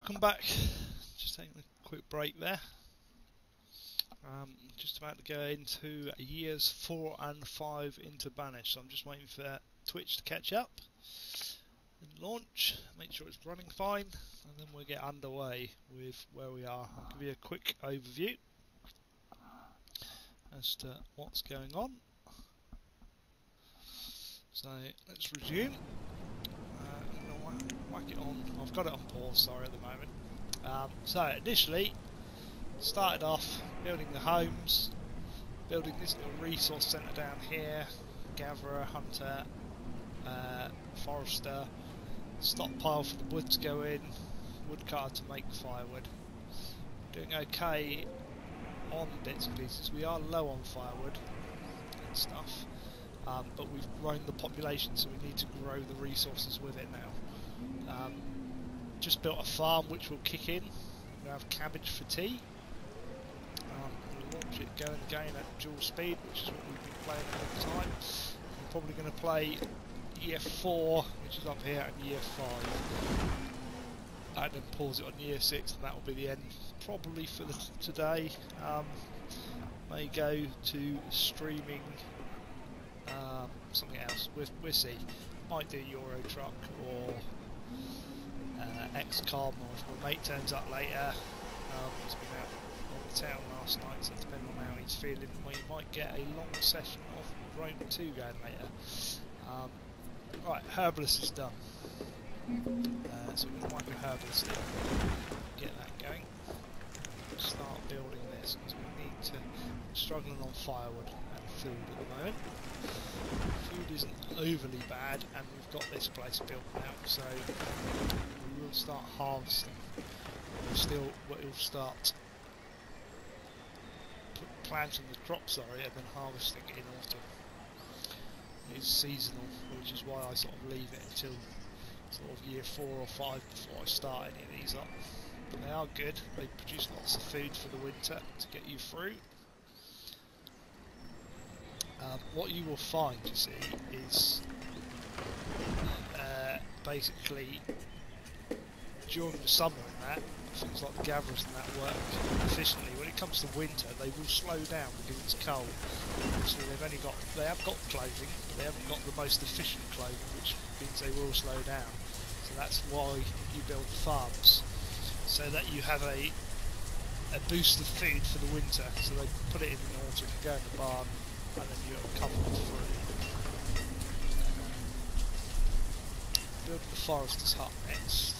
Welcome back. Just taking a quick break there. Just about to go into years 4 and 5 into Banished, so I'm just waiting for Twitch to catch up and launch, make sure it's running fine, and then we'll get underway with where we are. I'll give you a quick overview as to what's going on. So let's resume. I'm going to whack it on. I've got it on pause, sorry, at the moment. So initially, started off building the homes, building this little resource centre down here, gatherer, hunter, forester, stockpile for the wood to go in, woodcutter to make firewood. Doing okay on bits and pieces. We are low on firewood and stuff, but we've grown the population, so we need to grow the resources with it now. Just built a farm which will kick in. We have cabbage for tea. We'll launch it going again at dual speed, which is what we've been playing all the time. I'm probably going to play year 4, which is up here, and year 5. And then pause it on year 6, and that will be the end probably for today. May go to streaming something else. We'll see. Might do Euro Truck or XCOM, or if my mate turns up later. He's been out on the town last night, so depending on how he's feeling, we might get a long session of Rome 2 going later. Right, Herbalist is done. So we're going to wipe the Herbalist in, get that going. Start building this, because we need to. We're struggling on firewood and food at the moment. Food isn't overly bad, and we've got this place built now, so we will start harvesting. We'll start planting the crop, sorry, and then harvesting in autumn. It's seasonal, which is why I sort of leave it until sort of year 4 or 5 before I start any of these up. But they are good. They produce lots of food for the winter to get you through. What you will find, you see, is basically during the summer and that, things like the gatherers and that work efficiently. When it comes to winter, they will slow down because it's cold. So they have got clothing, but they haven't got the most efficient clothing, which means they will slow down. So that's why you build farms, so that you have a boost of food for the winter. So they put it in the autumn, go in the barn, and then you're covered through. Build the forester's hut next.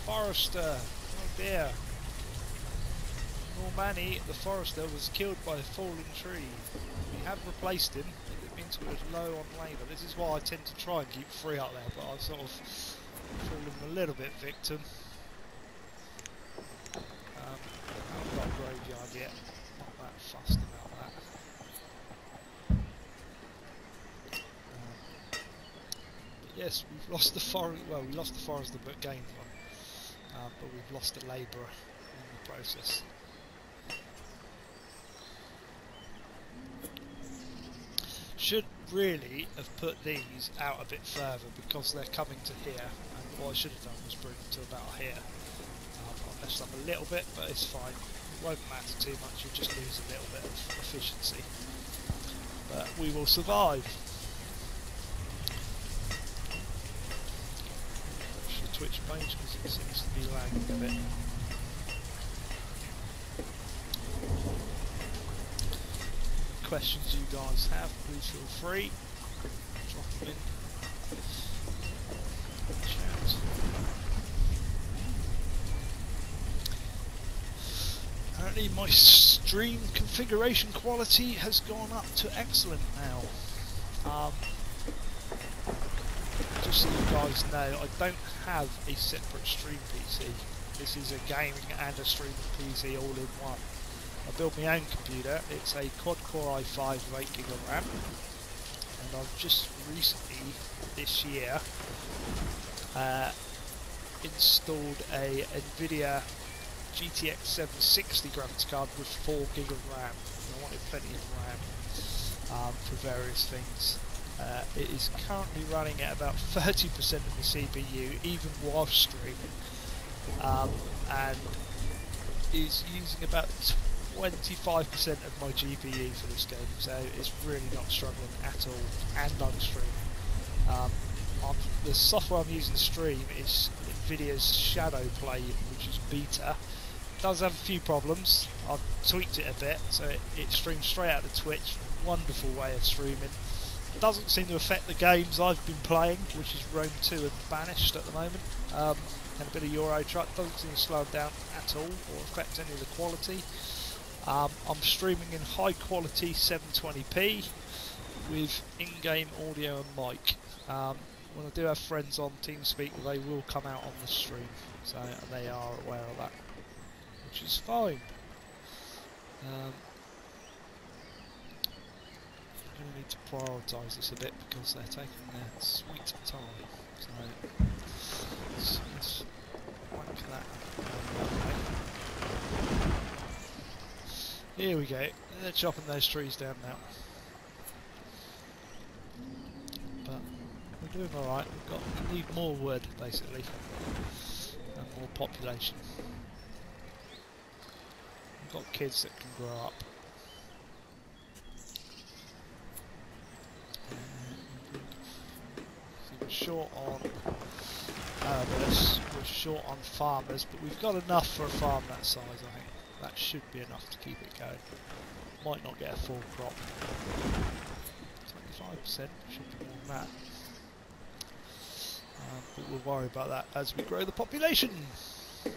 Forester, oh dear. Normanny, the forester, was killed by a falling tree. We have replaced him, it means we were low on labour. This is why I tend to try and keep 3 up there, but I've sort of fallen a little bit victim. I haven't got a graveyard yet, not that fussed about that. But yes, we've lost the forest. Well, we lost the forester but gained one. But we've lost a labourer in the process. Should really have put these out a bit further because they're coming to here, and what I should have done was bring them to about here. I messed up a little bit, but it's fine. It won't matter too much, you'll just lose a little bit of efficiency. But we will survive. Twitch page because it seems to be lagging a bit. Questions you guys have, please feel free. Drop them in the chat. Apparently my stream configuration quality has gone up to excellent now. Just so you guys know, I don't have a separate stream PC. This is a gaming and a streaming PC all in one. I built my own computer. It's a quad-core i5 with 8GB of RAM, and I've just recently, this year, installed a NVIDIA GTX 760 graphics card with 4GB of RAM. I wanted plenty of RAM for various things. It is currently running at about 30% of the CPU, even while streaming, and is using about 25% of my GPU for this game, so it's really not struggling at all, and I'm streaming. The software I'm using to stream is NVIDIA's Shadow Play, which is beta. It does have a few problems. I've tweaked it a bit, so it streams straight out of Twitch. Wonderful way of streaming. Doesn't seem to affect the games I've been playing, which is Rome 2 and Banished at the moment, and a bit of Euro Truck. Doesn't seem to slow them down at all or affect any of the quality. I'm streaming in high quality 720p with in-game audio and mic. When I do have friends on TeamSpeak, they will come out on the stream, so they are aware of that, which is fine. I'm going to need to prioritise this a bit because they're taking their sweet time. So let's whack that. Here we go. They're chopping those trees down now. But we're doing alright. We need more wood basically, and more population. We've got kids that can grow up. We're short on herbalists, we're short on farmers, but we've got enough for a farm that size, I think. That should be enough to keep it going. Might not get a full crop. 25% should be more than that. But we'll worry about that as we grow the population. So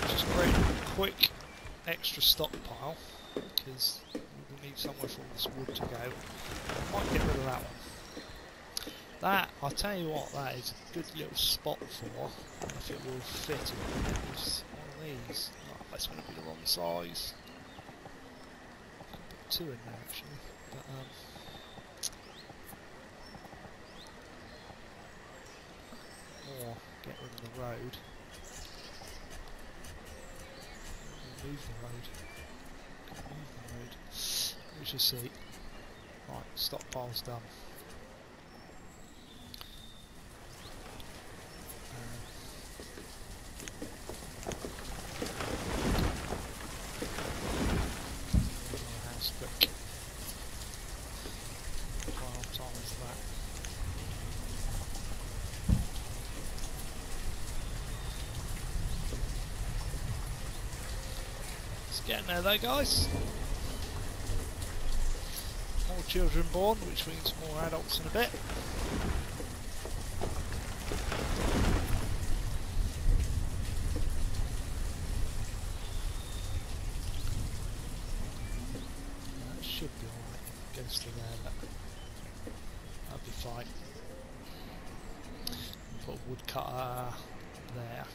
just create a quick extra stockpile, because we will need somewhere for all this wood to go. I might get rid of that one. That, I'll tell you what, that is a good little spot for, if it will fit in it, is one of these. Oh, that's going to be the wrong size. I can put two in there actually, but or get rid of the road. Move the road. Move the road. We shall see. Right, stockpile's done. Getting there though, guys. More children born, which means more adults in a bit. That should be alright. Goes to there, that'll be fine. Put a woodcutter there.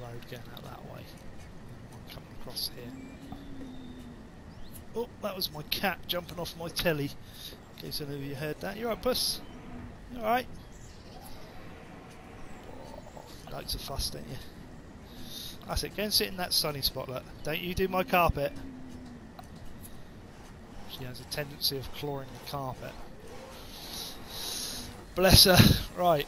Road getting out that way. One coming across here. Oh, that was my cat jumping off my telly. In case any of you heard that. You alright, puss? You alright? Oh, loads of fuss, don't you? That's it, go and sit in that sunny spot, look. Don't you do my carpet. She has a tendency of clawing the carpet. Bless her. Right.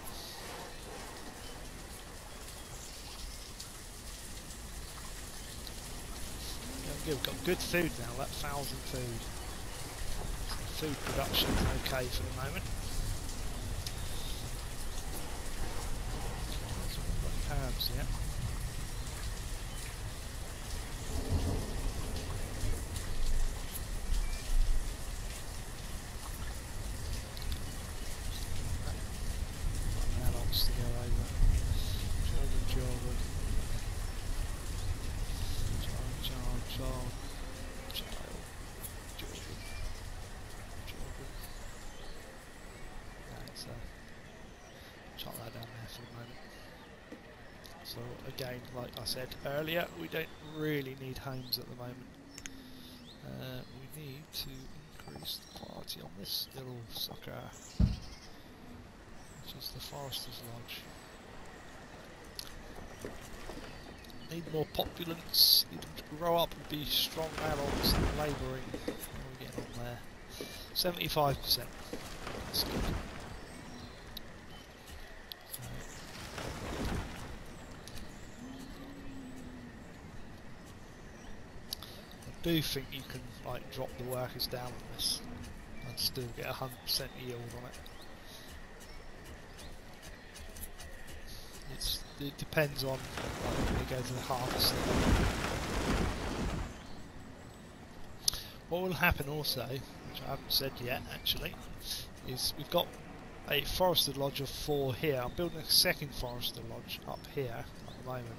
We've got good food now, that 1,000 food. Food production is okay for the moment. We've got herbs yet. Adults to go over. Children. So again, like I said earlier, we don't really need homes at the moment. We need to increase the quality on this little sucker, which is the Forester's Lodge. Need more populace, need them to grow up and be strong adults and labouring. How are we getting on there? 75%. That's good. I do think you can like drop the workers down on this and still get 100% yield on it. It depends on like, when they go to the harvest. What will happen also, which I haven't said yet actually, is we've got a forested lodge of 4 here. I'm building a second forested lodge up here at the moment.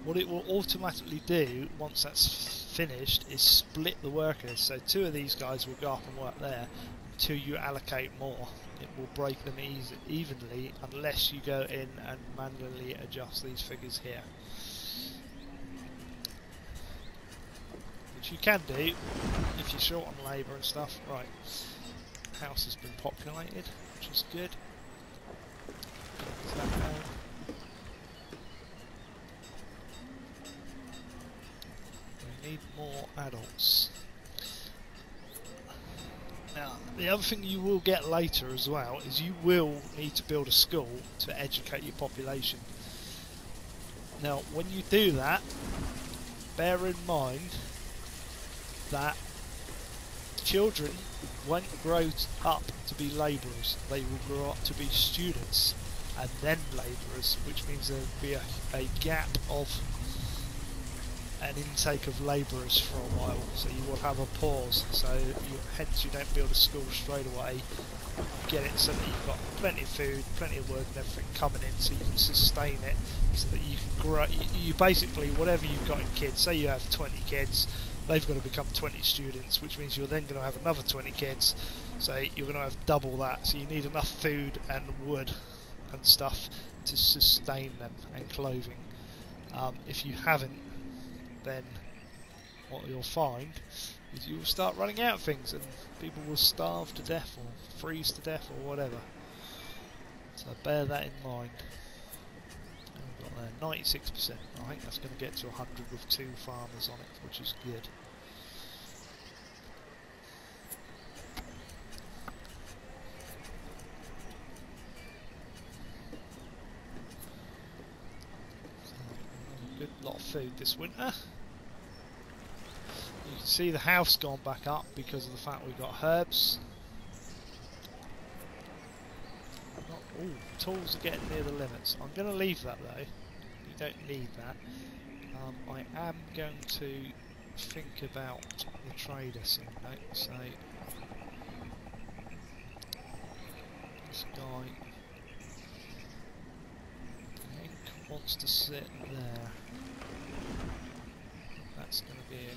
What it will automatically do once that's finished is split the workers. So 2 of these guys will go up and work there until you allocate more. It will break them evenly unless you go in and manually adjust these figures here. Which you can do if you're short on labour and stuff. Right, house has been populated, which is good. Is that down? We need more adults. Now, the other thing you will get later as well is you will need to build a school to educate your population. Now, when you do that, bear in mind that children won't grow up to be labourers. They will grow up to be students and then labourers, which means there will be a gap of an intake of labourers for a while, so you will have a pause. So hence you don't build a school straight away. You get it so that you've got plenty of food, plenty of wood and everything coming in, so you can sustain it, so that you can grow. You basically, whatever you've got in kids, say you have 20 kids, they've got to become 20 students, which means you're then going to have another 20 kids, so you're going to have double that. So you need enough food and wood and stuff to sustain them, and clothing. If you haven't, then what you'll find is you will start running out of things and people will starve to death or freeze to death or whatever. So bear that in mind. We've got there 96%. I think that's going to get to 100 with 2 farmers on it, which is good. Good lot of food this winter. You can see the house gone back up because of the fact we've got herbs. Ooh, tools are getting near the limits. I'm going to leave that though. You don't need that. I am going to think about the trader soon. So this guy, I think, wants to sit there. That's going to be a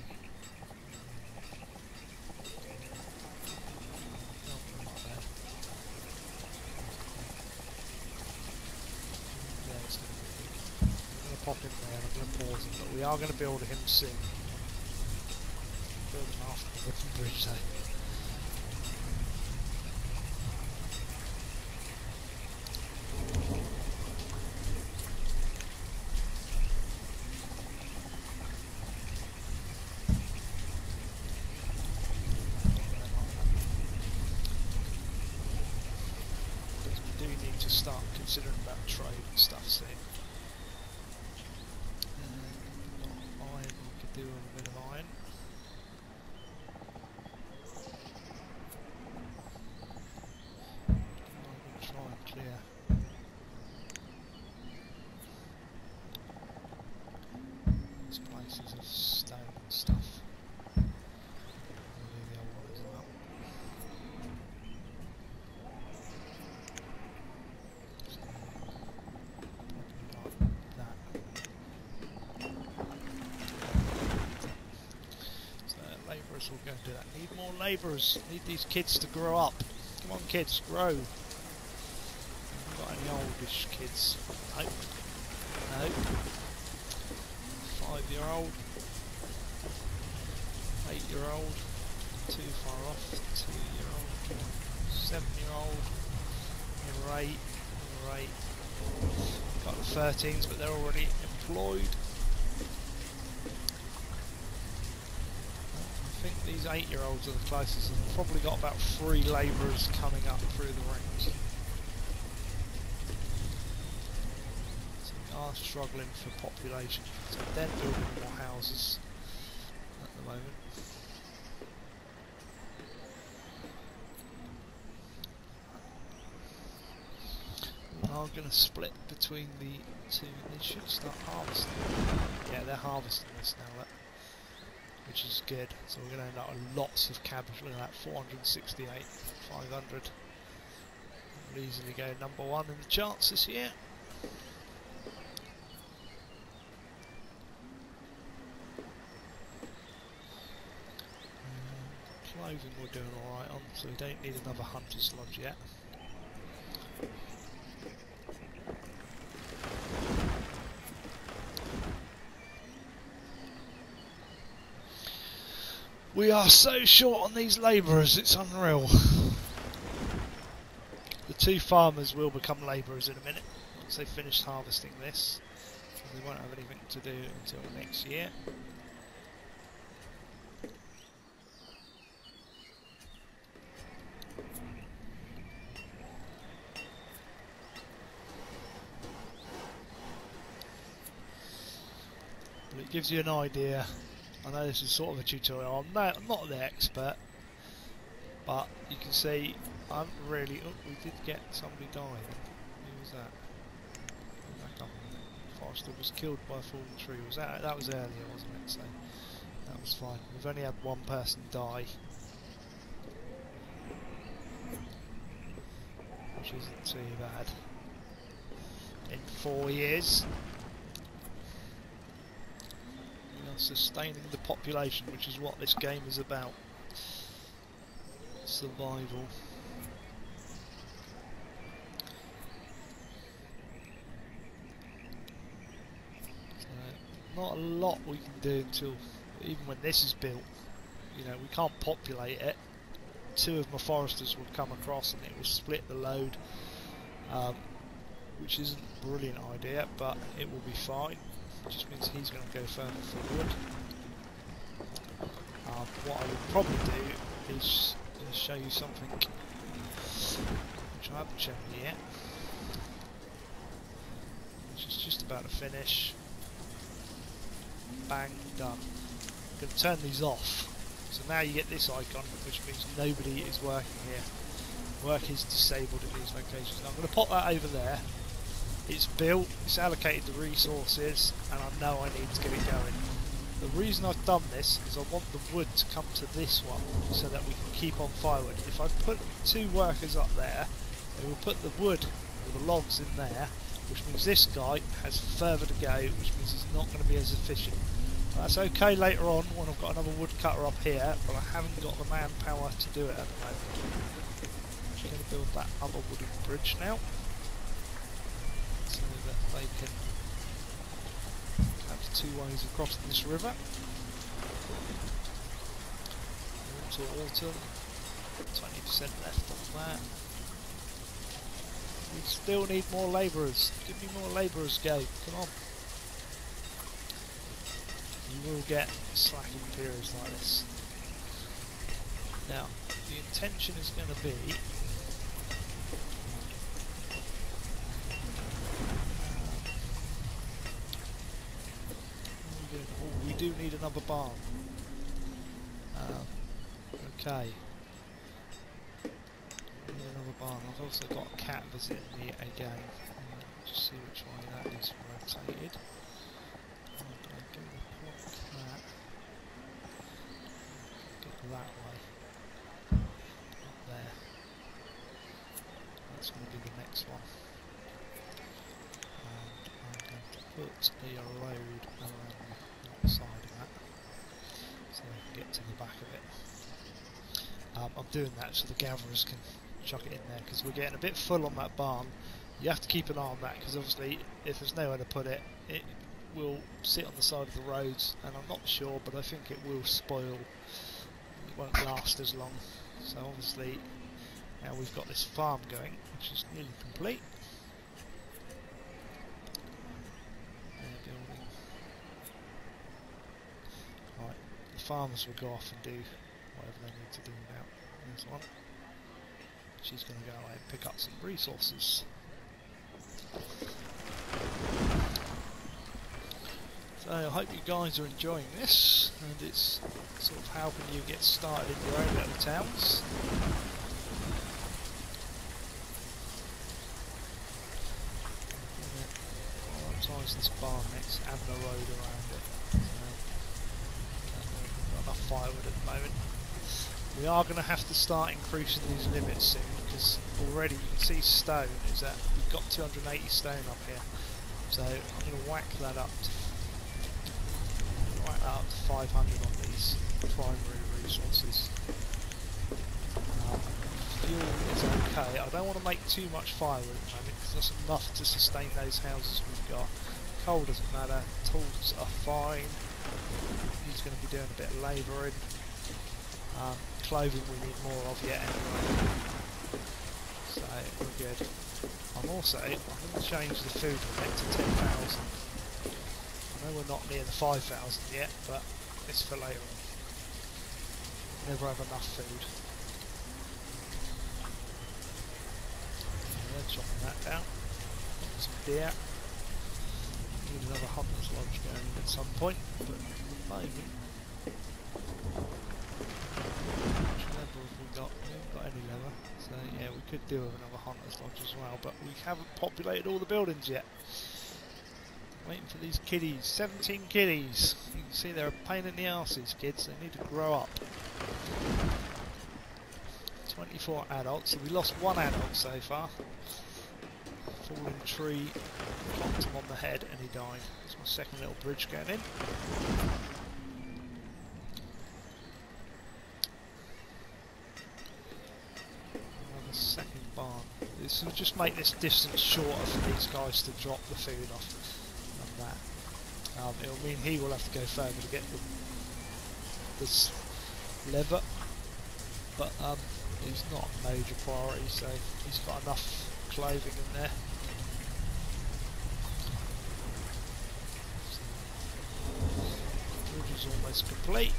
pop in there, I'm going to pause him, but we are going to build him soon. Build him after the wooden bridge though. Because we do need to start considering about trade and stuff soon. Do a bit of iron. I'm going to try and clear these places of stone and stuff. I'll do the other one as well. So, like that. Labourers will go and do that. Need more labourers. Need these kids to grow up. Come on, kids, grow. Haven't got any oldish kids. Nope. Nope. 8-year-old, 8-year-old, too far off, 2-year-old, 7-year-old, number 8, number 8. Got the 13s, but they're already employed. I think these 8-year-olds are the closest. They've probably got about 3 labourers coming up through the ranks. So we are struggling for population. So they're building more houses at the moment. We are going to split between the two. They should start harvesting. Yeah, they're harvesting this now, look, which is good. So we're going to end up with lots of cabbage. Look at that, 468, 500. We'll easily go number 1 in the charts this year. Clothing we're doing alright on, so we don't need another hunter's lodge yet. We are so short on these labourers, it's unreal. The 2 farmers will become labourers in a minute, once they've finished harvesting this. They won't have anything to do until next year. But it gives you an idea. I know this is sort of a tutorial, I'm not the expert, but you can see I haven't really... Oh, we did get somebody dying. Who was that? Back up. Forester was killed by a falling tree. Was that was earlier, wasn't it? So that was fine. We've only had 1 person die, which isn't too bad in 4 years. Sustaining the population, which is what this game is about. Survival. So, not a lot we can do until, even when this is built, you know, we can't populate it. 2 of my foresters will come across and it will split the load, which isn't a brilliant idea, but it will be fine. Just means he's going to go further forward. What I would probably do is show you something which I haven't shown you yet, which is just about to finish. Bang, done. I'm going to turn these off. So now you get this icon, which means nobody is working here. Work is disabled in these locations. Now I'm going to pop that over there. It's built, it's allocated the resources, and I know I need to get it going. The reason I've done this is I want the wood to come to this one, so that we can keep on firewood. If I put 2 workers up there, they will put the wood or the logs in there, which means this guy has further to go, which means he's not going to be as efficient. That's okay later on when I've got another woodcutter up here, but I haven't got the manpower to do it at the moment. I'm just going to build that other wooden bridge now, so that they can have 2 ways of crossing this river. Autumn, 20% left on that. We still need more labourers. Give me more labourers, go. Come on. You will get slacking periods like this. Now, the intention is going to be we do need another barn. Okay. We need another barn. I've also got a cat visiting me again. Just see which way that is rotated. I'm going to point that. Go that way. Up there. That's going to be the next one. And I'm going to put a road around the side of that, so they can get to the back of it. I'm doing that so the gatherers can chuck it in there, because we're getting a bit full on that barn. You have to keep an eye on that, because obviously if there's nowhere to put it, will sit on the side of the roads, and I'm not sure, but I think it will spoil. It won't last as long. So obviously now we've got this farm going, which is nearly complete. Building. Right, the farmers will go off and do whatever they need to do now. There's one. She's going to go away and pick up some resources. So I hope you guys are enjoying this, and it's sort of helping you get started in your own little towns. Prioritise this barn next and the road around it. We've got enough firewood at the moment. We are going to have to start increasing these limits soon, because already you can see stone is that we've got 280 stone up here. So I'm going to whack that up to 500 on these primary resources. Fuel is okay. I don't want to make too much firewood at the moment, because that's enough to sustain those houses we've got. Coal doesn't matter. Tools are fine. He's going to be doing a bit of labouring. Clothing we need more of yet anyway. So we're good. I'm going to change the food limit to 10,000. I know we're not near the 5,000 yet, but it's for later on. Never have enough food. Yeah, chopping that down. Got some deer. Need another hunter's lodge going at some point, but at the moment, which level have we got? We haven't got any leather, so yeah, we could do with another hunter's lodge as well, but we haven't populated all the buildings yet. Waiting for these kiddies. 17 kiddies. You can see they're a pain in the arses, kids. They need to grow up. 24 adults. So we lost one adult so far. Falling tree, clocked him on the head, and he died. That's my second little bridge going in. Another second barn. This will just make this distance shorter for these guys to drop the food off. That. It'll mean he will have to go further to get this leather, but he's not a major priority, so he's got enough clothing in there. The bridge is almost complete.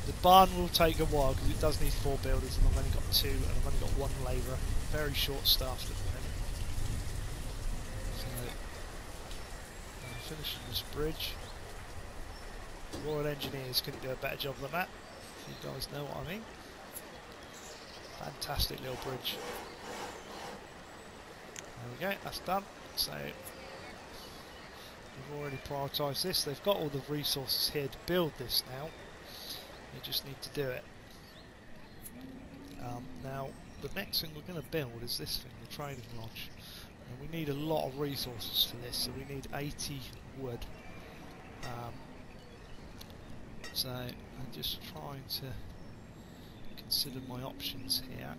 The barn will take a while because it does need 4 builders, and I've only got 2, and I've only got 1 labourer. Very short staffed at the moment. So, finishing this bridge. The Royal Engineers couldn't do a better job than that, if you guys know what I mean. Fantastic little bridge. There we go, that's done. So, we've already prioritised this. They've got all the resources here to build this now. They just need to do it. Now, the next thing we're going to build is this thing, the trading lodge. And we need a lot of resources for this, so we need 80 wood. So I'm just trying to consider my options here.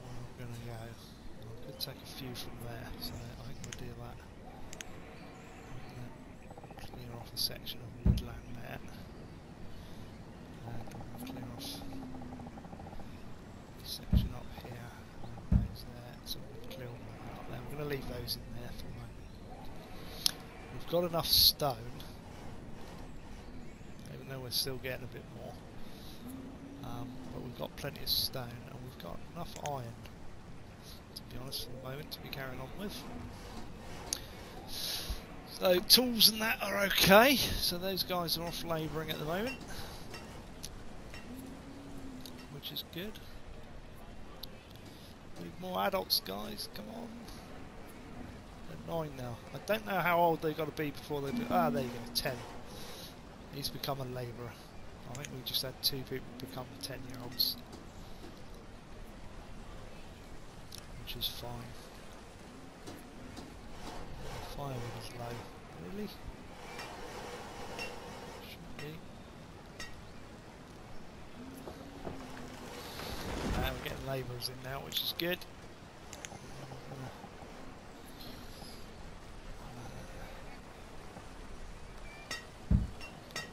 Where I'm going to go. I could take a few from there, so I think we'll do that. Clear off a section of woodland there. And we'll clear off a section up here. And those there. So we'll clear all that up there. We're going to leave those in there for a moment. We've got enough stone. Even though we're still getting a bit more. But we've got plenty of stone. And we've got enough iron, to be honest, for the moment, to be carrying on with. So tools and that are okay, so those guys are off labouring at the moment, which is good. Need more adults, guys, come on. They're 9 now. I don't know how old they've got to be before they do. Ah, there you go, 10. He's become a labourer. I think we just had 2 people become 10-year-olds, which is fine. Firewood is low. Really? Should be. We're getting labourers in now, which is good.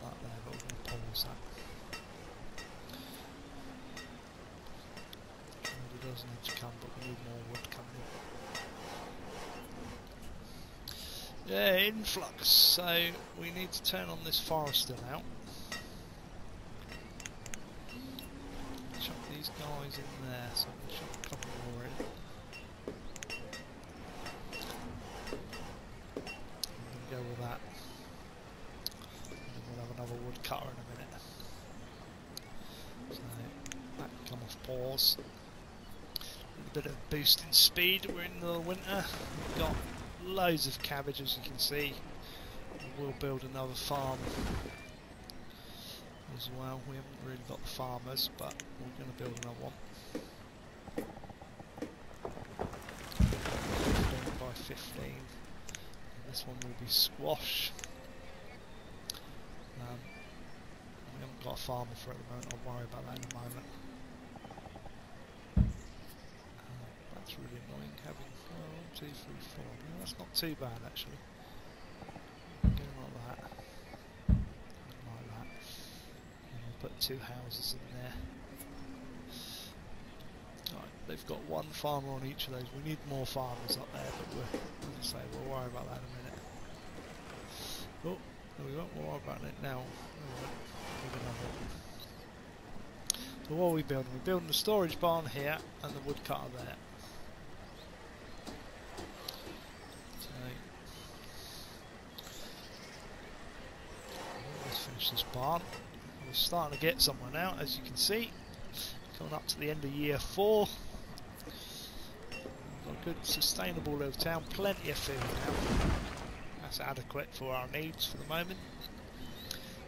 That there, but we're going to pause that. It does need to come, but we need more wood coming in. Yeah, influx. So we need to turn on this forester now. Chuck these guys in there, so we'll chuck a couple more in. I'm going to go with that. And then we'll have another woodcutter in a minute. So that can come off pause. A little bit of boost in speed. We're in the winter. We've got loads of cabbage, as you can see. We'll build another farm as well. We haven't really got the farmers, but we're going to build another one. 15 by 15. And this one will be squash. We haven't got a farmer for it at the moment. I'll worry about that in a moment. That's really annoying having 1, 2, 3, 4. No, that's not too bad actually. Going like that. Like that. And we'll put 2 houses in there. Right, they've got 1 farmer on each of those. We need more farmers up there, but as I say, we'll worry about that in a minute. Oh, no, we won't worry about it now. So what are we building? We're building the storage barn here and the woodcutter there. So let's finish this barn. We're starting to get somewhere now, as you can see. Coming up to the end of year 4. We've got a good sustainable little town, plenty of food now. That's adequate for our needs for the moment.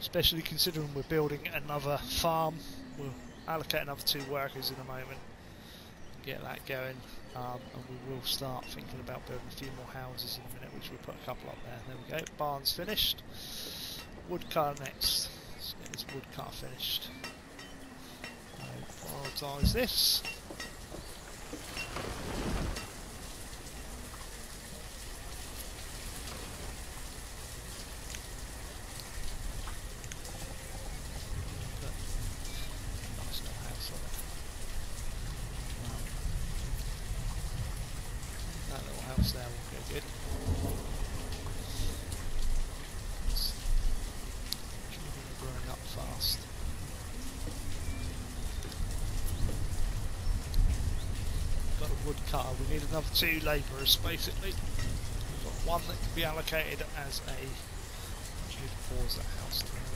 Especially considering we're building another farm. We'll allocate another 2 workers in a moment. Get that going. And we will start thinking about building a few more houses in a minute, which we'll put a couple up there. There we go, barn's finished. Woodcutter next. Let's get this woodcutter finished. Prioritise this. Nice little house on it. That little house there will go good. It's growing up fast. Got a woodcutter. We need another 2 labourers basically. We've got 1 that can be allocated as a. Actually, need to pause that house a minute.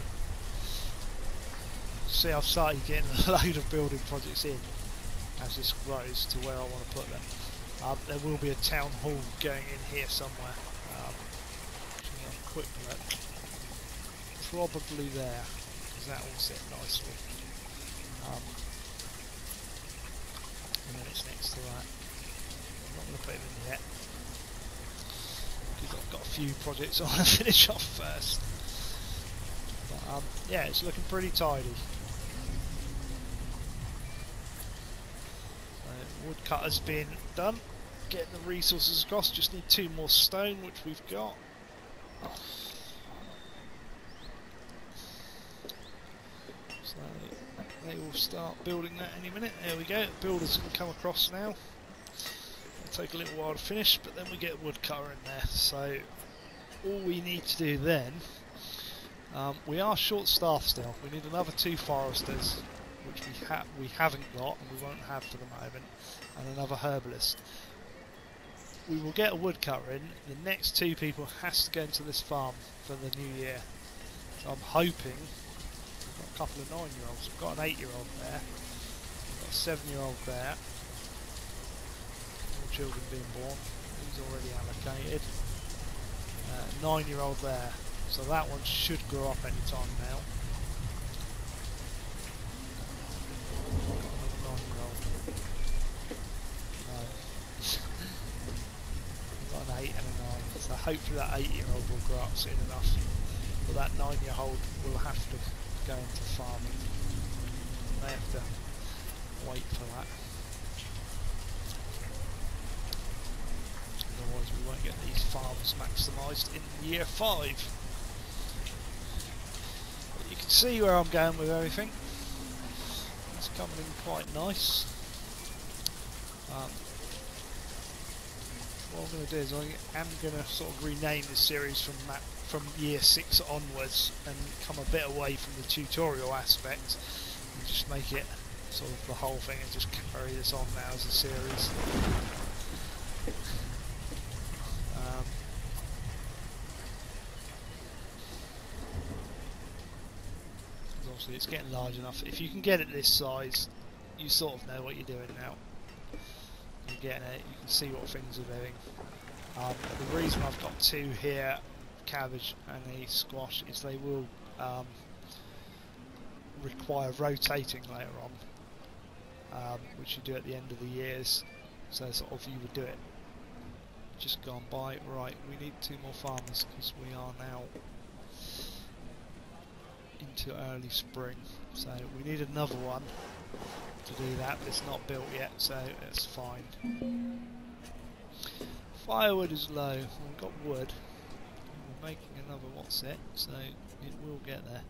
See, I've started getting a load of building projects in as this grows to where I want to put them. There will be a town hall going in here somewhere. Actually, have a quick look. Probably there, because that will sit nicely. And then it's next to that. I'm not going to put it in yet, because I've got a few projects I want to finish off first. But yeah, it's looking pretty tidy. So, woodcutter's been done. Getting the resources across. Just need 2 more stone, which we've got. So they will start building that any minute. There we go. Builders can come across now. It'll take a little while to finish, but then we get a woodcutter in there. So all we need to do then, we are short staffed still. We need another 2 foresters, which we haven't got and we won't have for the moment, and another herbalist. We will get a woodcutter in. The next 2 people has to go into this farm for the new year. So I'm hoping. We've got a couple of 9-year-olds. We've got an 8-year-old there. We've got a 7-year-old there. More children being born. He's already allocated. 9-year-old there. So that one should grow up any time now. Got another 9-year-old. We've got an 8 and a 9. So hopefully that 8-year-old will grow up soon enough. But that 9-year-old will have to go into farming. They have to wait for that. farms maximised in year 5. But you can see where I'm going with everything. It's coming in quite nice. What I'm going to do is I am going to sort of rename this series from year 6 onwards and come a bit away from the tutorial aspect and just make it sort of the whole thing and just carry this on now as a series. Obviously it's getting large enough. If you can get it this size, you sort of know what you're doing now. You're getting it, you can see what things are doing. The reason I've got 2 here, cabbage and a squash, is they will require rotating later on, which you do at the end of the years. So sort of you would do it just gone by. Right, we need 2 more farmers because we are now into early spring, so we need another one to do that. It's not built yet, so it's fine. Firewood is low. We've got wood. We're making another what's it, so it will get there.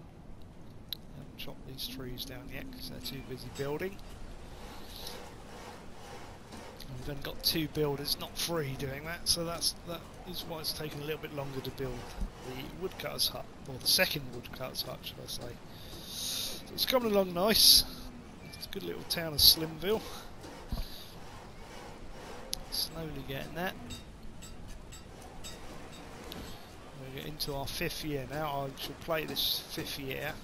I haven't chopped these trees down yet because they're too busy building. And we've only got 2 builders, not 3, doing that, so that is why it's taken a little bit longer to build the woodcutter's hut, or the second woodcutter's hut, should I say. So it's coming along nice. It's a good little town of Slimville. Slowly getting that. We're getting into our 5th year now. I shall play this 5th year.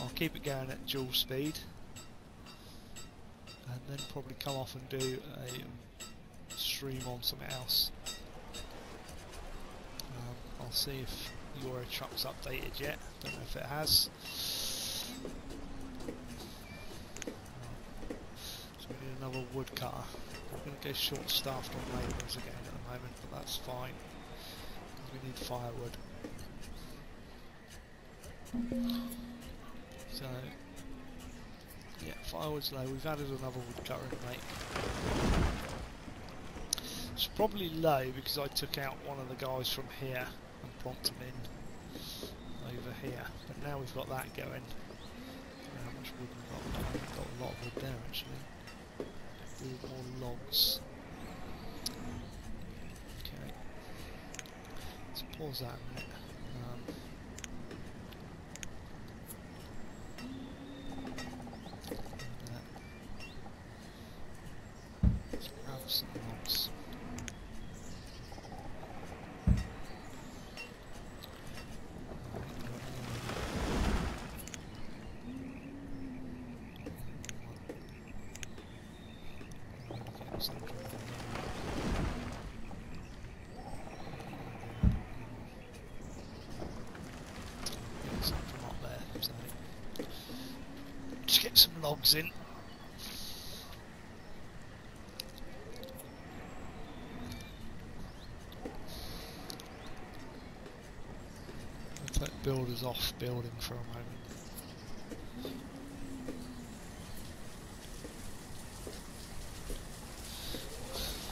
I'll keep it going at dual speed, and then probably come off and do a stream on something else. I'll see if Euro Truck's updated yet. Don't know if it has. So we need another woodcutter. We're going to go short-staffed on labourers again at the moment, but that's fine because we need firewood. So yeah, firewood's low. We've added another woodcutter in, mate. It's probably low because I took out one of the guys from here and plonked him in over here. But now we've got that going. How much wood we've got? We've got a lot of wood there actually. Need more logs. Okay. Let's pause that a minute. Let's grab some logs. Just get some logs in. Let's let builders off building for a moment.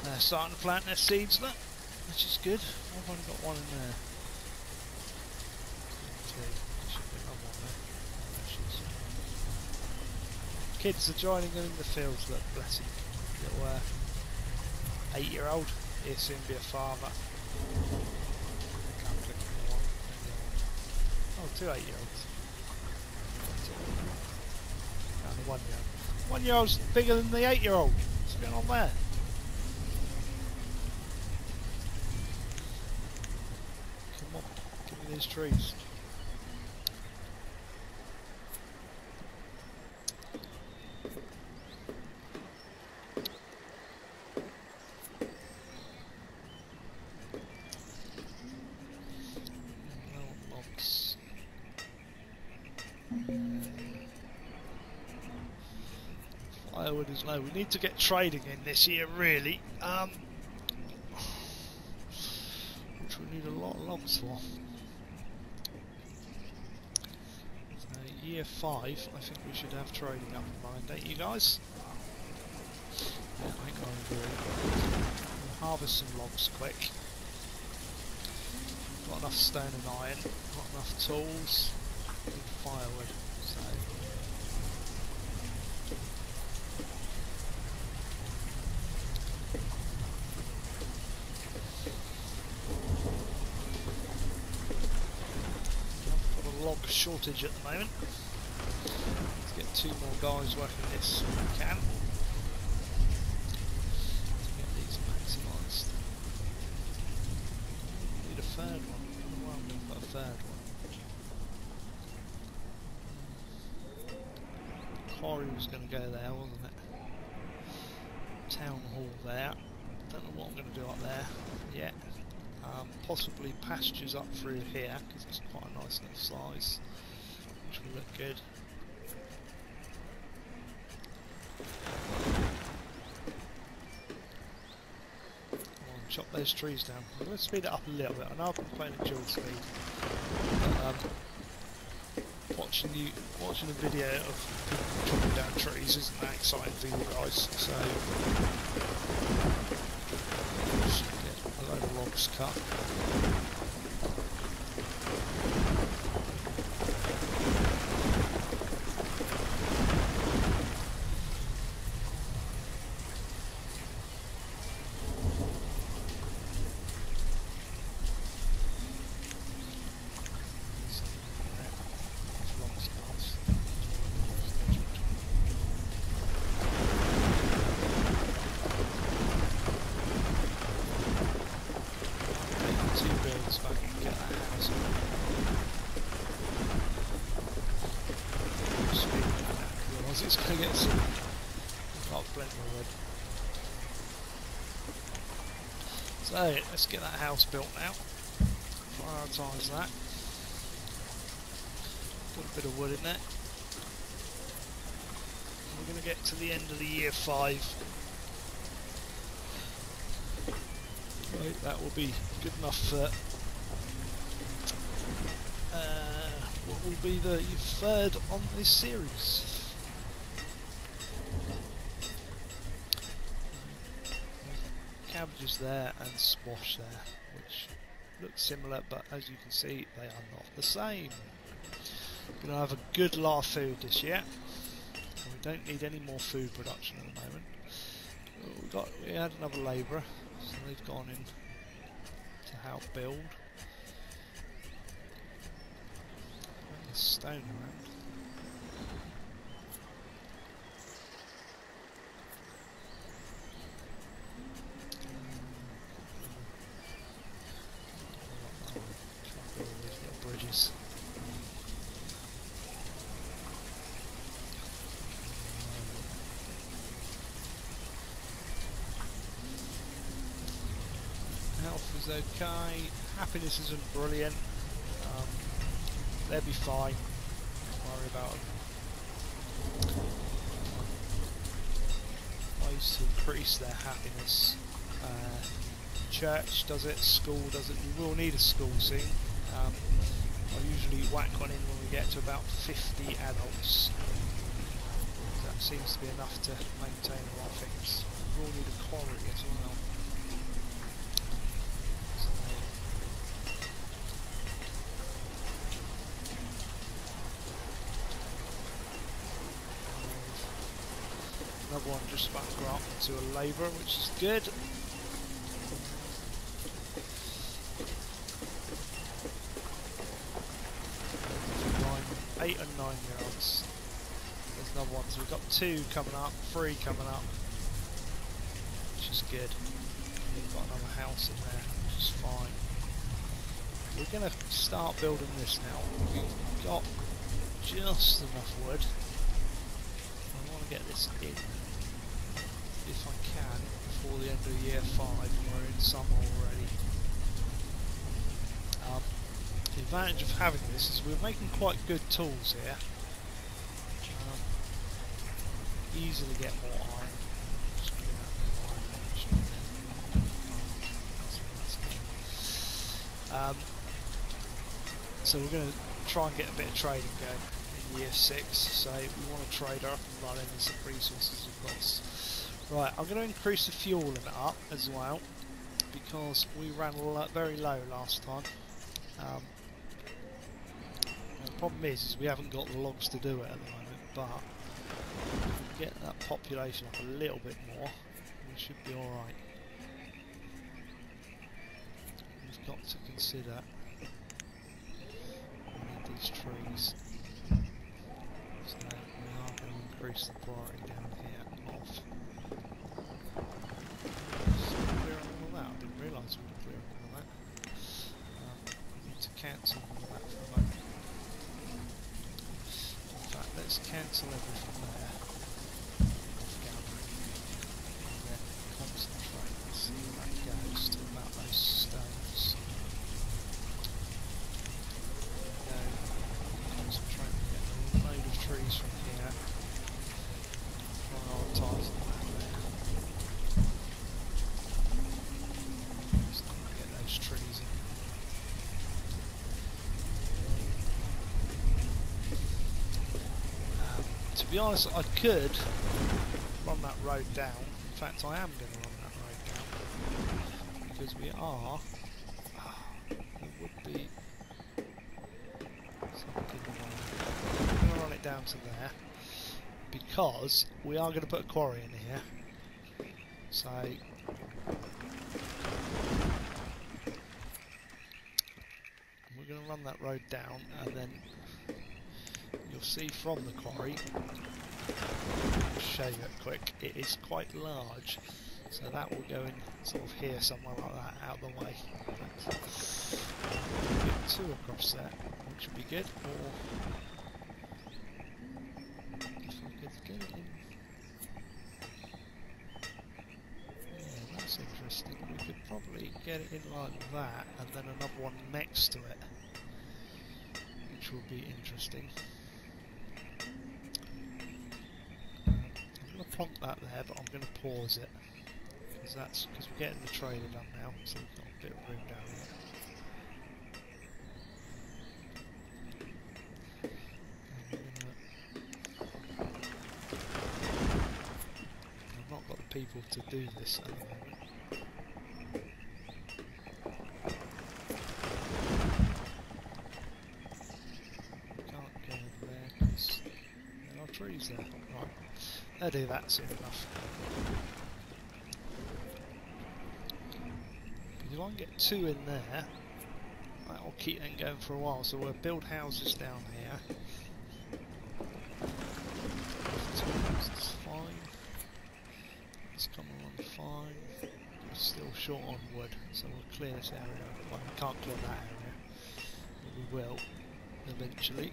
They're starting to plant their seeds, look, which is good. I've only got one in there. Kids are joining them in the fields, look, bless him. Little 8-year-old, he'll soon be a farmer. Can't click on the one. Oh, 2 8-year-olds. And a 1-year-old. 1-year-old's bigger than the 8-year-old. What's going on there? Come on, give me these trees. Firewood is low. We need to get trading in this year, really. Which we need a lot of logs for. So, year 5, I think we should have trading up in mind, don't you guys? Yeah, I think I agree. harvest some logs quick. Got enough stone and iron, not enough tools, need firewood, so I've got a log shortage at the moment. Let's get 2 more guys working this when we can to get these maximised. Need a 3rd one. Well, we've got a 3rd one. Quarry was going to go there, wasn't it? Town hall there. Don't know what I'm going to do up there yet. Possibly pastures up through here because it's quite a nice little size, which will look good. Chop those trees down. I'm going to speed it up a little bit. I know I've been playing at dual speed, but watching a video of people chopping down trees isn't that exciting for you guys. So should get a load of logs cut. It's going to get some. I've got plenty of wood. So let's get that house built now. Prioritise that. Got a bit of wood in there. We're going to get to the end of the year 5. Right, that will be good enough for what will be the 3rd on this series. Cabbages there and squash there, which look similar, but as you can see they are not the same. We're going to have a good lot of food this year, and we don't need any more food production at the moment. We had another labourer, so they've gone in to help build. There's stone around. Bridges. Health is okay. Happiness isn't brilliant. They'll be fine. Don't worry about them. Ways to increase their happiness. Church does it. School does it. We will need a school soon. I'll usually whack one in when we get to about 50 adults. That seems to be enough to maintain a lot of things. We will need a quarry as well. Another one just about to go up to a labourer, which is good. 8 and 9-year-olds. There's another one, so we've got 2 coming up, 3 coming up, which is good. We've got another house in there, which is fine. We're going to start building this now. We've got just enough wood. I want to get this in, if I can, before the end of year 5, and we're in summer already. The advantage of having this is we're making quite good tools here. Easily get more iron. So we're going to try and get a bit of trading going in year 6. So we want to trade her up and running and some resources across. Right, I'm going to increase the fuel limit up as well. because we ran very low last time. The problem is we haven't got the logs to do it at the moment, but if we get that population up a little bit more, we should be alright. We've got to consider we need these trees, so we are going to increase the priority down here of clearing all of that. I didn't realise we were clearing all of that. We need to cancel all of that for a moment. In fact, let's cancel everything there off gathering and then concentrate and see where that goes to about those stones. Concentrate on getting a load of trees from here. Prioritise that there. Just get those trees in. To be honest, I could run that road down. In fact, I am going to run that road down because we are. There would be something wrong. I'm going to run it down to there because we are going to put a quarry in here. So we're going to run that road down, and then you'll see from the quarry, I'll show you it quick, it is quite large, so that will go in sort of here somewhere like that, out of the way. Get two across there, which would be good, or if I could get it in. Yeah, that's interesting. We could probably get it in like that, and then another one next to it, which will be interesting. I'm going to plonk that there, but I'm going to pause it because we're getting the trailer done now, so we've got a bit of room down here. I've not got the people to do this at the moment. Can't go over there because there are trees there. Right. They'll do that soon enough. If I can get two in there, that'll keep them going for a while. So we'll build houses down here. Two houses, fine. It's coming on fine. We're still short on wood, so we'll clear this area. Well, we can't clear that area, but we will eventually.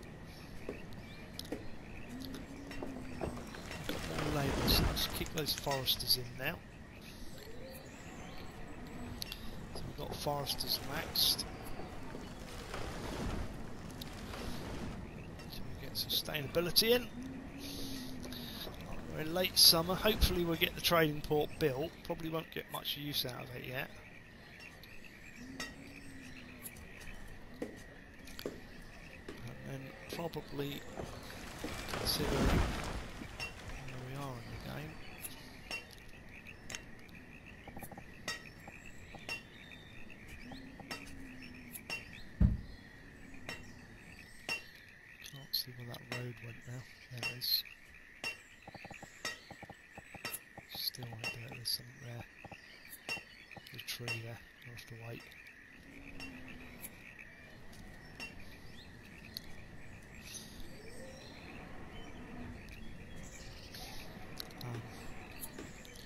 Labourers, so let's kick those foresters in now. So we've got foresters maxed. So we get sustainability in. We're in late summer, hopefully we'll get the trading port built. Probably won't get much use out of it yet. And then probably considering in the game. Can't see where that road went now. There it is. Still won't do it, there's something there. There's a tree there, we'll have to wait.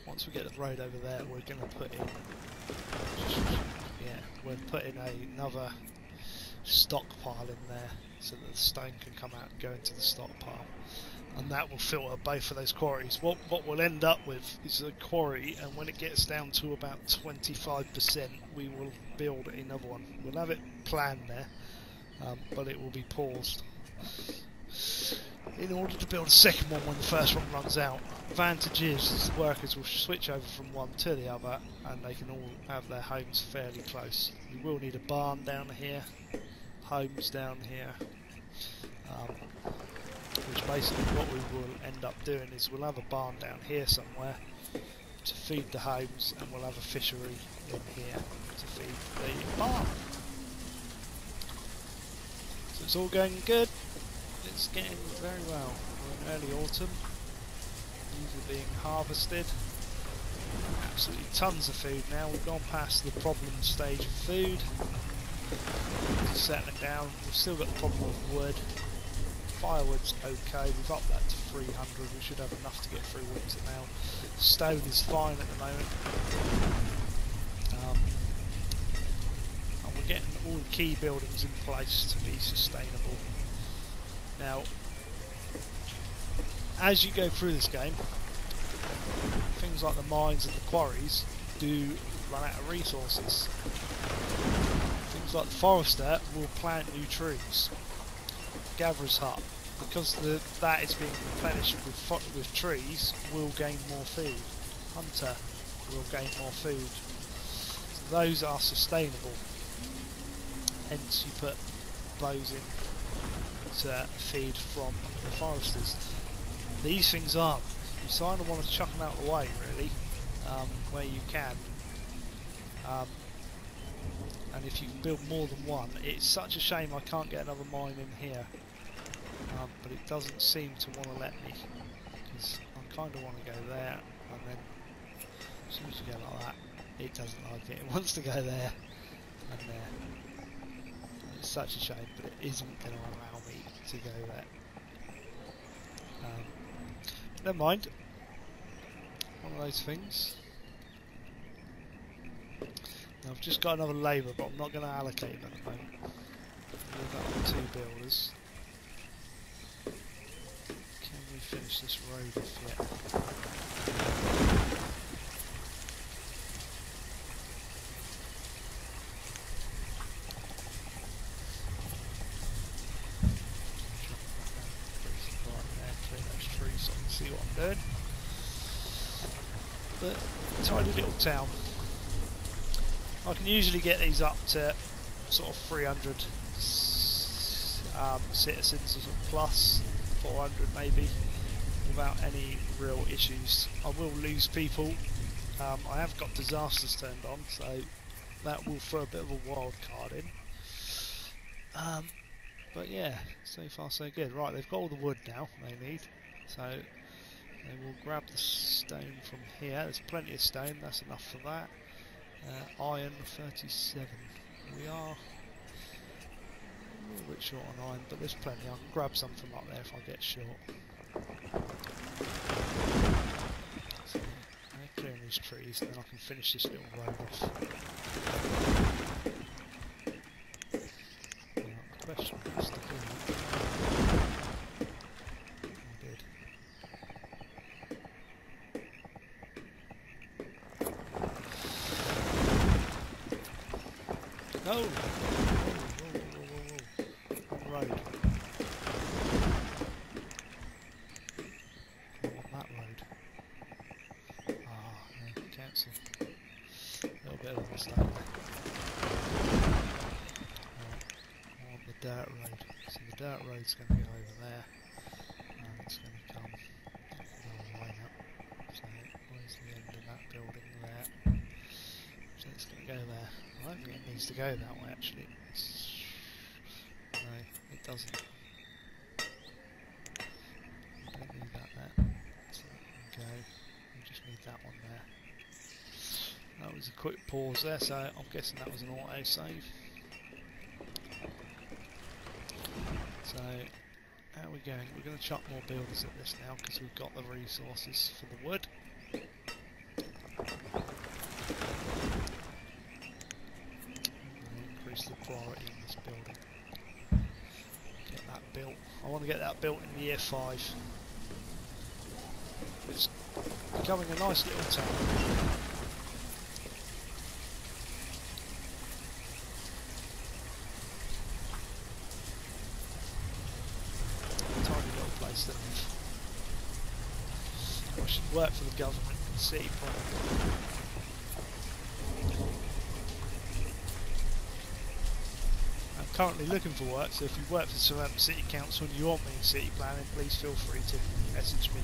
Once we get the road over there, we're going to put in, we're putting another stockpile in there so that the stone can come out and go into the stockpile, and that will filter both of those quarries. What we'll end up with is a quarry, and when it gets down to about 25%, we will build another one. We'll have it planned there, but it will be paused in order to build a second one when the first one runs out. Advantage is the workers will switch over from one to the other, and they can all have their homes fairly close. We will need a barn down here, homes down here, which basically what we will end up doing is we'll have a barn down here somewhere, to feed the homes, and we'll have a fishery in here to feed the farm. So it's all going good. It's getting very well. We're in early autumn. These are being harvested. Absolutely tons of food now. We've gone past the problem stage of food. It's settling down. We've still got the problem of wood. Firewood's okay. We've upped that to 300. We should have enough to get through winter now. Stone is fine at the moment. And we're getting all the key buildings in place to be sustainable. Now, as you go through this game, things like the mines and the quarries do run out of resources. Things like the forester will plant new trees. Gatherer's hut, because that is being replenished with trees, will gain more food. Hunter will gain more food. So those are sustainable. Hence you put those in to feed from the foresters. These things aren't. You kind of want to chuck them out of the way, really, where you can. And if you can build more than one, it's such a shame I can't get another mine in here. But it doesn't seem to want to let me, because I kind of want to go there, and then as soon as you go like that, it doesn't like it. It wants to go there and there. And it's such a shame, but it isn't going to allow me to go there. Never mind. One of those things. Now I've just got another labour, but I'm not going to allocate them at the moment. We've got 2 builders. Can we finish this road off yet? So I can see what I'm doing. But tiny little town. I can usually get these up to sort of 300 citizens or plus 400 maybe, without any real issues. I will lose people. I have got disasters turned on, so that will throw a bit of a wild card in. But yeah, so far so good. Right, they've got all the wood now they need. So they will grab the stone from here. There's plenty of stone, that's enough for that. Iron 37. We are a little bit short on iron, but there's plenty. I can grab some from up there if I get short. So I'm clearing these trees, and then I can finish this little road off. Now, the question is to do. No! Whoa, whoa. Road. I want that road. Ah, no, cancel. A little bit of a mistake there. Right, I want the dirt road. So the dirt road's going to go over there. And it's going to come the line up. So where's the end of that building there? So it's going to go there. I don't think it needs to go that way actually. No, it doesn't. We don't need that there. So that can go. We just need that one there. That was a quick pause there, so I'm guessing that was an auto save. So, how are we going? We're going to chuck more builders at this now because we've got the resources for the wood. The priority in this building. Get that built. I want to get that built in year 5. It's becoming a nice little town. Tiny little place to live. I should work for the government and city planning. Currently looking for work, so if you work for Southampton City Council and you want me in city planning, please feel free to message me.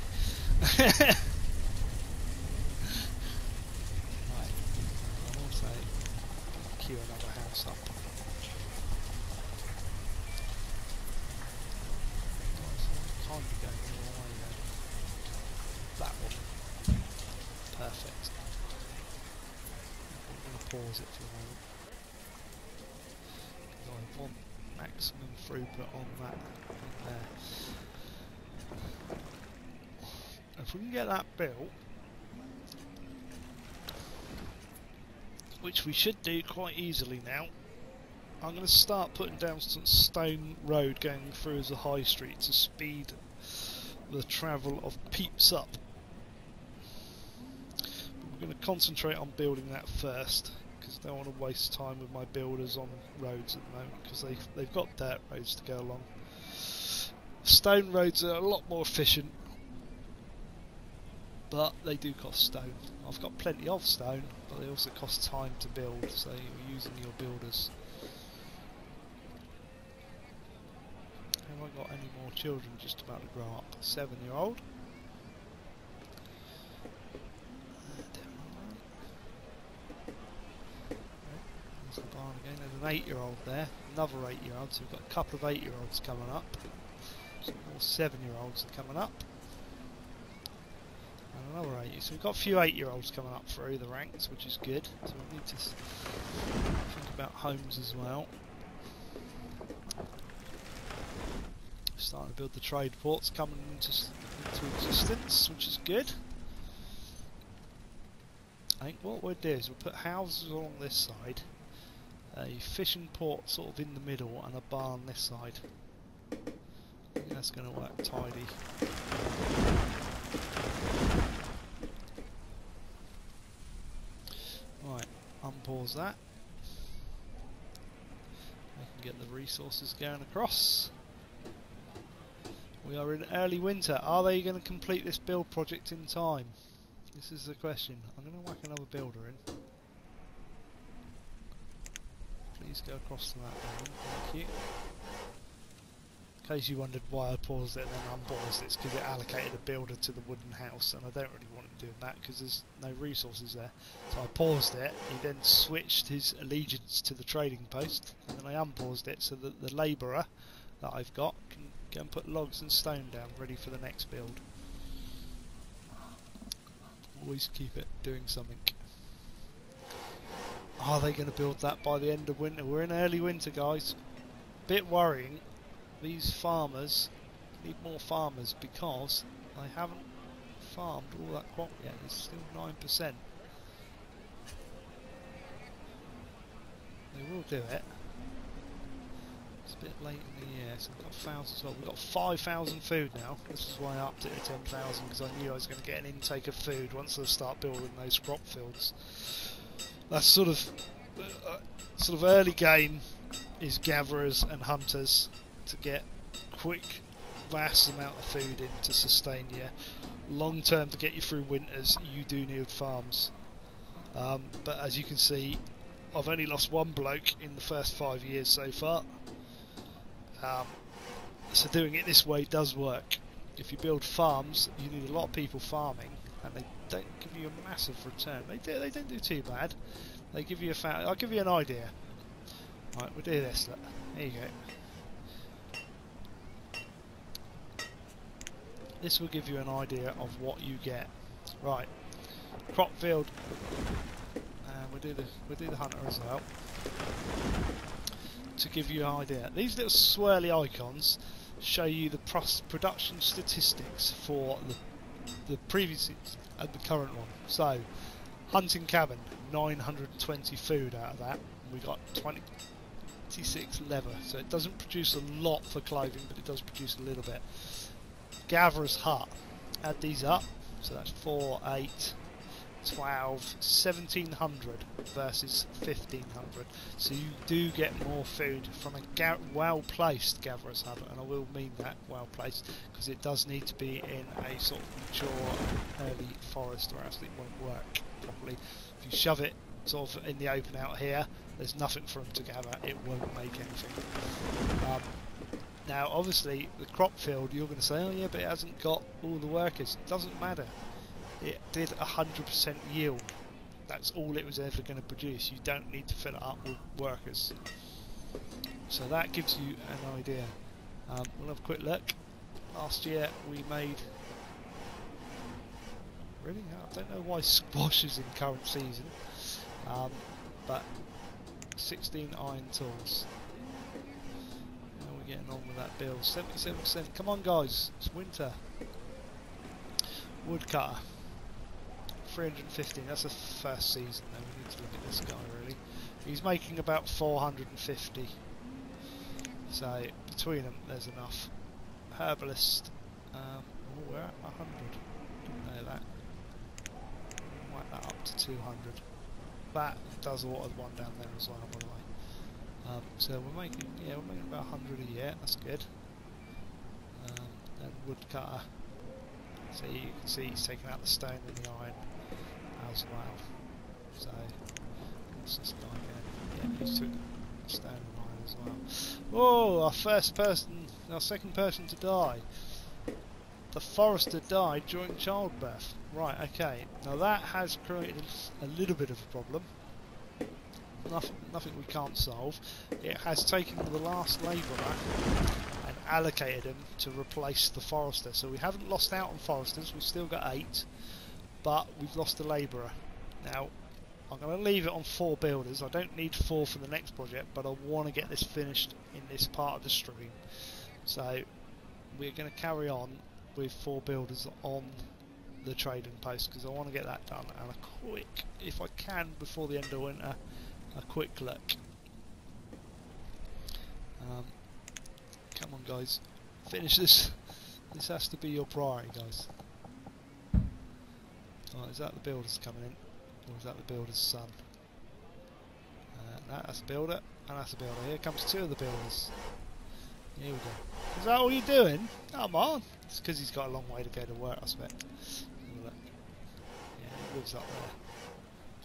queue another house up. Kind of going the wrong way then. That one. Perfect. I'm going to pause it for a moment. Because I want maximum throughput on that in there. If we can get that built, which we should do quite easily now, I'm going to start putting down some stone road going through as a high street to speed the travel of peeps up. But we're going to concentrate on building that first, because I don't want to waste time with my builders on roads at the moment, because they've got dirt roads to go along. Stone roads are a lot more efficient, but they do cost stone. I've got plenty of stone, but they also cost time to build, so you're using your builders. Have I got any more children just about to grow up? 7-year-old. There's the barn again. There's an 8-year-old there. Another 8-year-old. So we've got a couple of 8-year-olds coming up. Some more 7-year-olds are coming up. And another 8. So we've got a few 8-year-olds coming up through the ranks, which is good. So we need to think about homes as well. Starting to build the trade ports coming into existence, which is good. I think what we'll do is we'll put houses along this side, a fishing port sort of in the middle, and a barn this side. I think that's going to work tidy. Right, unpause that. I can get the resources going across. We are in early winter. Are they going to complete this build project in time? This is the question. I'm going to whack another builder in. Please go across to that one. Thank you. In case you wondered why I paused it and then unpaused it, it's because it allocated a builder to the wooden house, and I don't really want him doing that because there's no resources there. So I paused it. He then switched his allegiance to the trading post, and then I unpaused it so that the labourer that I've got can go and put logs and stone down ready for the next build. Always keep it doing something. Are they going to build that by the end of winter? We're in early winter, guys. Bit worrying. These farmers need more farmers because they haven't farmed all that crop yet. It's still 9%. They will do it. It's a bit late in the year, so we've got 1,000 as well. We've got 5,000 food now. This is why I upped it to 10,000, because I knew I was going to get an intake of food once I start building those crop fields. That's sort of early game is gatherers and hunters to get quick, vast amount of food in to sustain you. Long term, to get you through winters, you do need farms. But as you can see, I've only lost one bloke in the first 5 years so far. So doing it this way does work. If you build farms, you need a lot of people farming, and they don't give you a massive return. They don't do too bad. They give you I'll give you an idea. Right, we'll do this. Look. There you go. This will give you an idea of what you get. Right, crop field. We'll do the hunter as well, to give you an idea. These little swirly icons show you the production statistics for the previous and the current one. So, hunting cabin, 920 food out of that. We got 26 leather, so it doesn't produce a lot for clothing, but it does produce a little bit. Gatherer's hut, add these up, so that's 4, 8, 12, 1700 versus 1500. So you do get more food from a well-placed gatherer's hut, and I will mean that well-placed, because it does need to be in a sort of mature early forest, or else it won't work properly. If you shove it sort of in the open out here, there's nothing for them to gather. It won't make anything. Now, obviously, the crop field, you're going to say, oh yeah, but it hasn't got all the workers. It doesn't matter. It did 100% yield. that's all it was ever going to produce. You don't need to fill it up with workers. So that gives you an idea. We'll have a quick look. Last year we made... Really? I don't know why squash is in current season. But 16 iron tools. How are we getting on with that build? 77%. Come on guys, it's winter. Woodcutter. 315, that's the first season though. We need to look at this guy really. He's making about 450. So between them there's enough. Herbalist, we're at 100. Didn't know that. Whack that up to 200. That does a lot of the one down there as well, by the way. So we're making about 100 a year. That's good. And woodcutter. So you can see he's taking out the stone and the iron as well. So what's this guy again? Yeah, he's took the stone and iron as well. Oh, our second person to die. The forester died during childbirth. Right, okay. Now that has created a little bit of a problem. Nothing we can't solve. It has taken the last labourer and allocated him to replace the forester. So we haven't lost out on foresters, we've still got 8, but we've lost a labourer. Now, I'm going to leave it on 4 builders. I don't need 4 for the next project, but I want to get this finished in this part of the stream. So we're going to carry on with 4 builders on the trading post because I want to get that done, and a quick, if I can before the end of winter, a quick look. Come on guys, finish this. This has to be your priority, guys. Oh, is that the builder's coming in, or is that the builder's son? No, that's a builder, and that's a builder. Here comes 2 of the builders. Here we go. Is that all you're doing? Come on. It's because he's got a long way to go to work, I expect. Yeah, he lives up there.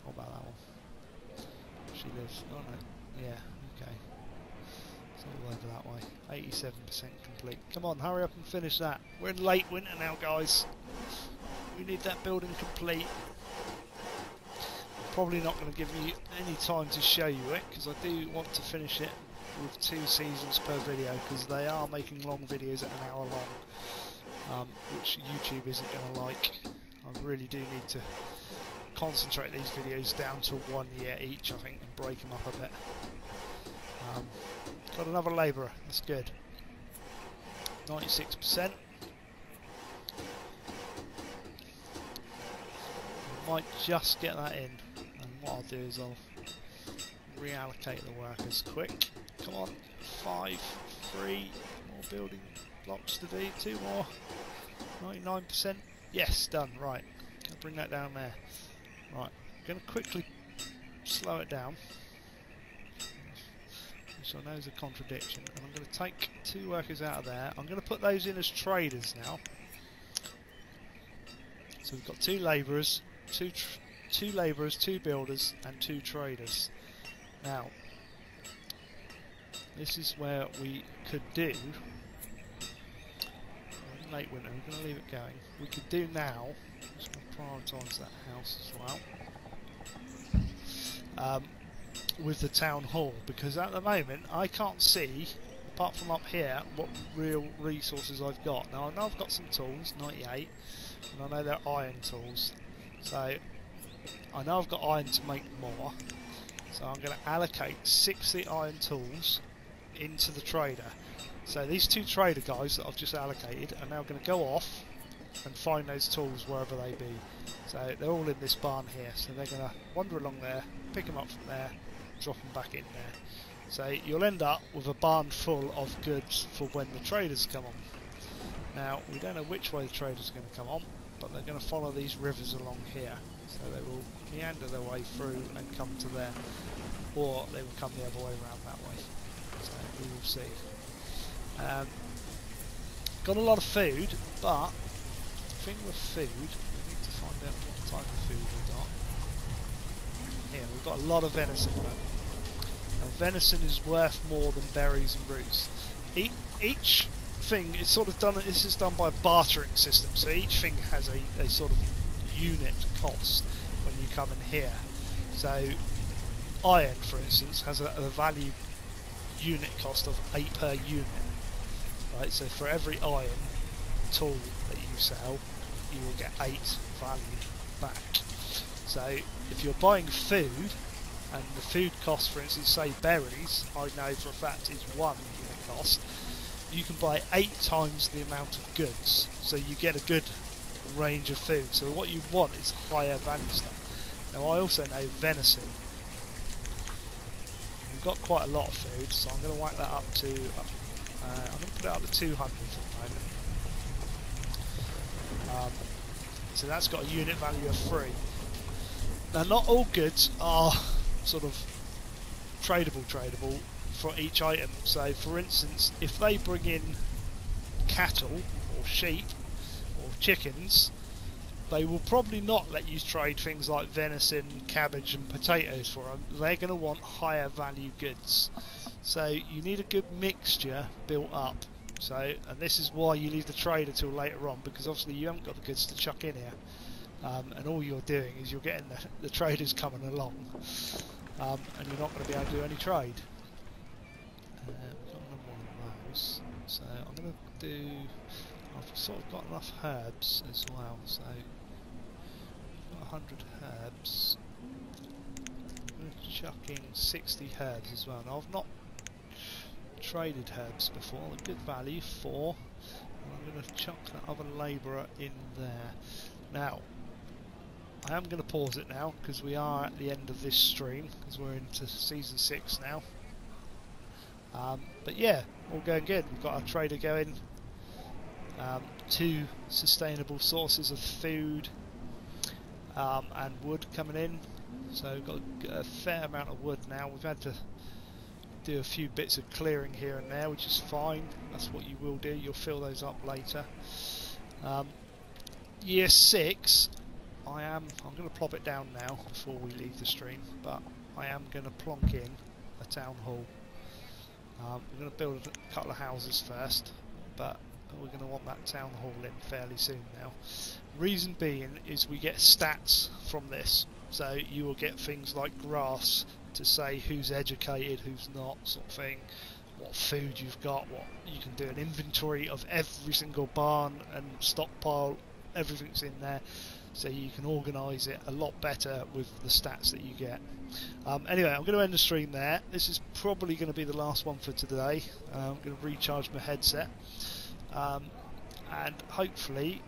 What about that one? She lives. Oh no. Yeah, okay. It's all over that way. 87% complete. Come on, hurry up and finish that. We're in late winter now, guys. We need that building complete. Probably not going to give you any time to show you it because I do want to finish it with 2 seasons per video because they are making long videos at an hour long, which YouTube isn't going to like. I really do need to concentrate these videos down to 1 year each, I think, and break them up a bit. Got another labourer, that's good. 96%. Might just get that in, and what I'll do is I'll reallocate the workers quick. Come on, 5, 3 more building blocks to do, 2 more. 99%. Yes, done. Right, I'll bring that down there. Right, I'm going to quickly slow it down, which I know is a contradiction, and I'm going to take 2 workers out of there. I'm going to put those in as traders now. So we've got 2 labourers, 2 labourers, 2 builders, and 2 traders. Now, this is where we could do, in late winter, we're going to leave it going. We could do now, I'm just going to prioritise that house as well, with the town hall, because at the moment I can't see, apart from up here, what real resources I've got. Now I know I've got some tools, 98, and I know they're iron tools, so I know I've got iron to make more, so I'm going to allocate 60 iron tools into the trader. So these 2 trader guys that I've just allocated are now going to go off and find those tools wherever they be. So they're all in this barn here, so they're going to wander along there, pick them up from there, drop them back in there. So you'll end up with a barn full of goods for when the traders come on. Now we don't know which way the traders are going to come on, but they're going to follow these rivers along here. So they will meander their way through and come to there, or they will come the other way around that way. So we will see. Got a lot of food, but the thing with food, we need to find out what type of food we've got. Here, we've got a lot of venison. Now, venison is worth more than berries and roots. Each thing is sort of done. This is done by a bartering system, so each thing has a sort of unit cost when you come in here. So iron, for instance, has a value unit cost of 8 per unit. Right, so for every iron tool that you sell, you will get 8 value back. So if you're buying food, and the food cost, for instance, say berries, I know for a fact is 1 unit cost, you can buy 8 times the amount of goods. So you get a good range of food. So what you want is higher value stuff. Now I also know venison. We've got quite a lot of food, so I'm going to whack that up to, I'm going to put it up to 200 at the moment. So that's got a unit value of 3. Now not all goods are sort of tradable for each item. So for instance, if they bring in cattle or sheep or chickens, they will probably not let you trade things like venison, cabbage and potatoes for them. They're going to want higher value goods. So you need a good mixture built up. So, and this is why you leave the trader till later on, because obviously you haven't got the goods to chuck in here. And all you're doing is you're getting the traders coming along, and you're not going to be able to do any trade. We've got another one of those, so I'm going to do, I've sort of got enough herbs as well, so I've got 100 herbs. I'm going to chuck in 60 herbs as well. Now I've not traded herbs before, they're good value, 4, and I'm going to chuck that other labourer in there. Now I am going to pause it now because we are at the end of this stream, because we're into season 6 now. But yeah, all going good. We've got our trader going, 2 sustainable sources of food and wood coming in. So we've got a fair amount of wood now. We've had to do a few bits of clearing here and there, which is fine. That's what you will do. You'll fill those up later. Year 6. I'm going to plop it down now before we leave the stream, but I am going to plonk in a town hall. We're going to build a couple of houses first, but we're going to want that town hall in fairly soon now. Reason being is we get stats from this, so you will get things like graphs to say who's educated, who's not, sort of thing, what food you've got, what you can do an inventory of every single barn and stockpile, everything's in there. So you can organise it a lot better with the stats that you get. Anyway, I'm going to end the stream there. This is probably going to be the last one for today. I'm going to recharge my headset and hopefully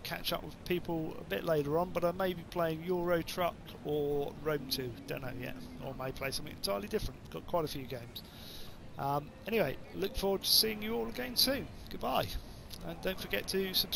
catch up with people a bit later on, but I may be playing Euro Truck or Rome 2, don't know yet, or I may play something entirely different. Got quite a few games. Anyway, look forward to seeing you all again soon. Goodbye, and don't forget to subscribe.